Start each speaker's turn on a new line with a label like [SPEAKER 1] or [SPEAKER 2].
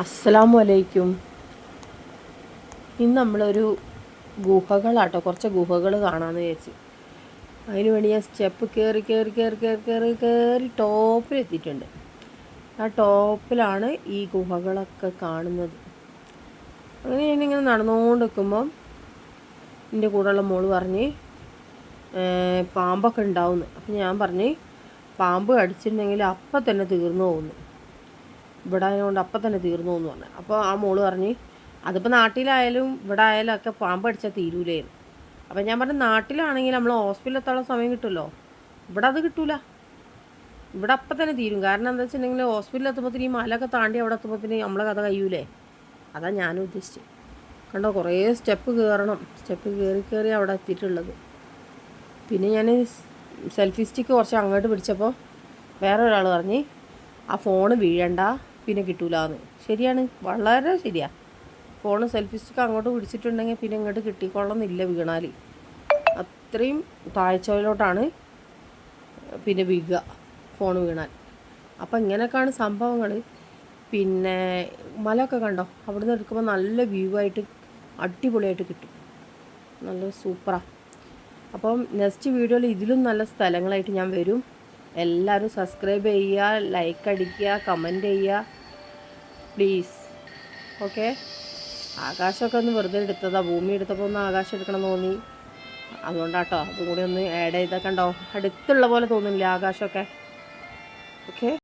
[SPEAKER 1] അസ്സലാമു അലൈക്കും. ഇന്ന് നമ്മളൊരു ഗുഹകളാട്ടോ, കുറച്ച് ഗുഹകൾ കാണാമെന്ന് വിചാരിച്ച്. അതിന് വേണ്ടി ഞാൻ സ്റ്റെപ്പ് കയറി കയറി കയറി കയറി കയറി കയറി ടോപ്പിലെത്തിയിട്ടുണ്ട്. ആ ടോപ്പിലാണ് ഈ ഗുഹകളൊക്കെ കാണുന്നത്. അങ്ങനെ ഞാനിങ്ങനെ നടന്നുകൊണ്ട് നിൽക്കുമ്പം എൻ്റെ കൂടെയുള്ള മോള് പറഞ്ഞ് പാമ്പൊക്കെ ഉണ്ടാവുന്നു. അപ്പം ഞാൻ പറഞ്ഞ് പാമ്പ് കടിച്ചിട്ടുണ്ടെങ്കിൽ അപ്പം തന്നെ തീർന്നു പോകുന്നു, ഇവിടെ ആയതുകൊണ്ട് അപ്പം തന്നെ തീർന്നു എന്ന് പറഞ്ഞു. അപ്പോൾ ആ മോള് പറഞ്ഞ് അതിപ്പോൾ നാട്ടിലായാലും ഇവിടെ ആയാലും ഒക്കെ പാമ്പ് അടിച്ചാൽ തീരൂലേന്ന്. അപ്പം ഞാൻ പറഞ്ഞു നാട്ടിലാണെങ്കിൽ നമ്മൾ ഹോസ്പിറ്റലിൽ എത്താനുള്ള സമയം കിട്ടുമല്ലോ, ഇവിടെ അത് കിട്ടൂല. ഇവിടെ അപ്പം തന്നെ തീരും. കാരണം എന്താ വെച്ചിട്ടുണ്ടെങ്കിൽ ഹോസ്പിറ്റലിൽ എത്തുമ്പോഴത്തേന് ഈ മലയൊക്കെ താണ്ടി അവിടെ എത്തുമ്പോഴത്തേന് നമ്മളെ കഥ കഴിയൂലേ. അതാണ് ഞാനും ഉദ്ദേശിച്ചത്. കണ്ടോ, കുറേ സ്റ്റെപ്പ് കയറണം. സ്റ്റെപ്പ് കയറി കയറി അവിടെ എത്തിയിട്ടുള്ളത്. പിന്നെ ഞാൻ സെൽഫി സ്റ്റിക്ക് കുറച്ച് അങ്ങോട്ട് പിടിച്ചപ്പോൾ വേറെ ഒരാൾ പറഞ്ഞ് ആ ഫോണ് വീഴണ്ട, പിന്നെ കിട്ടൂലാന്ന്. ശരിയാണ്, വളരെ ശരിയാണ്. ഫോണ് സെൽഫി സ്റ്റിക്ക് അങ്ങോട്ട് പിടിച്ചിട്ടുണ്ടെങ്കിൽ പിന്നെ ഇങ്ങോട്ട് കിട്ടിക്കൊള്ളുന്നില്ല വീണാൽ. അത്രയും താഴ്ചയിലോട്ടാണ് പിന്നെ വീഴുക ഫോൺ വീണാൽ. അപ്പം ഇങ്ങനെയൊക്കെയാണ് സംഭവങ്ങൾ. പിന്നെ മലയൊക്കെ കണ്ടോ, അവിടുന്ന് എടുക്കുമ്പോൾ നല്ല വ്യൂ ആയിട്ട് അടിപൊളിയായിട്ട് കിട്ടും, നല്ല സൂപ്പറാണ്. അപ്പം നെക്സ്റ്റ് വീഡിയോയിൽ ഇതിലും നല്ല സ്ഥലങ്ങളായിട്ട് ഞാൻ വരും. എല്ലാവരും സബ്സ്ക്രൈബ് ചെയ്യുക, ലൈക്ക് അടിക്കുക, കമൻറ്റ് ചെയ്യുക പ്ലീസ്. ഓക്കെ. ആകാശമൊക്കെ ഒന്ന് വെറുതെ എടുത്തതാണ്, ഭൂമി എടുത്തപ്പോൾ ഒന്ന് ആകാശം എടുക്കണം തോന്നി, അതുകൊണ്ടാട്ടോ അതും കൂടി ഒന്ന് ആഡ് ചെയ്തൊക്കെ ഉണ്ടോ. അടുത്തുള്ള പോലെ തോന്നുന്നില്ല ആകാശമൊക്കെ. ഓക്കെ.